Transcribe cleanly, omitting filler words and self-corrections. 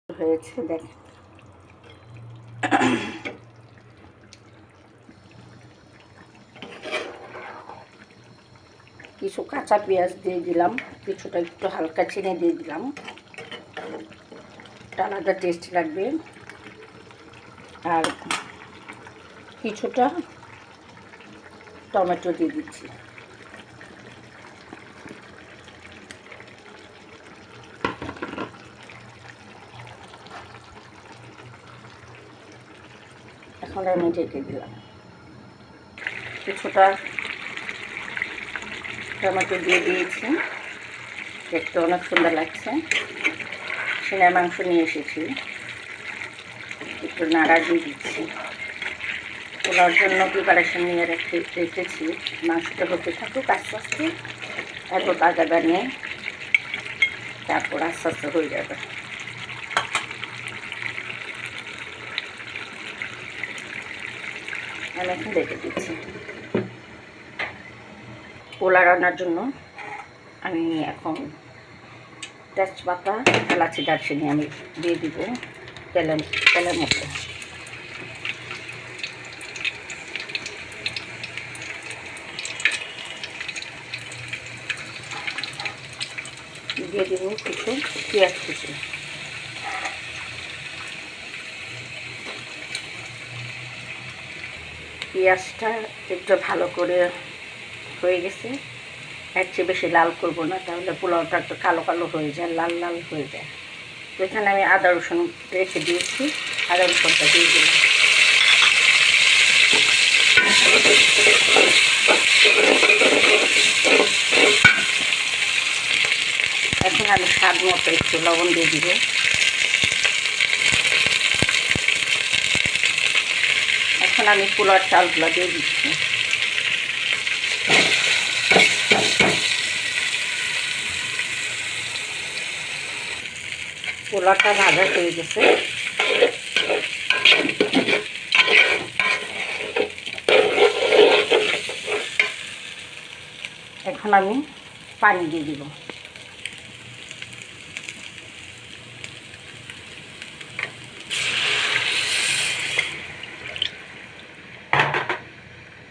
হয়েছে দেখেন। কিছু কাঁচা পেঁয়াজ দিয়ে দিলাম, কিছুটা একটু হালকা চিনি দিয়ে দিলাম, একটা আলাদা টেস্ট লাগবে। আর কিছুটা টমেটো দিয়ে দিচ্ছি। এখন আমি ঢেকে দিলাম। কিছুটা টমেটো দিয়ে দিয়েছি, দেখতে অনেক সুন্দর লাগছে। সিনার মাংস নিয়ে এসেছি, একটু নাড়া দিয়ে দিচ্ছি। পোলাওর জন্য প্রিপারেশন নিয়ে রেখেছি। মাংসটা হতে থাকুক আস্তে আস্তে, এত তাজা বানিয়ে তারপর আস্তে আস্তে হয়ে যাবে। আমি এখন রেখে দিচ্ছি। পোলা রান্নার জন্য আমি এখন তেজপাতা, এলাচি, দারচিনি আমি দিয়ে দিব তেলের মধ্যে। দিয়ে দিব কিছু পেঁয়াজ কুচি। পেঁয়াজটা একটু ভালো করে হয়ে গেছে, এর চেয়ে বেশি লাল করবো না, তাহলে পোলাওটা একটু কালো কালো হয়ে যায়, লাল লাল হয়ে যায়। তো এখানে আমি আদা রসুন রেখে দিয়েছি, আদা রসুনটা দিয়ে দিলাম। এখন আমি স্বাদ মতো একটু লবণ দিয়ে দিব। এখন আমি পোলাওর চালগুলো দিয়ে দিচ্ছি। পোলাওটা ভাজা হয়ে গেছে। এখন আমি পানি দিয়ে দিব।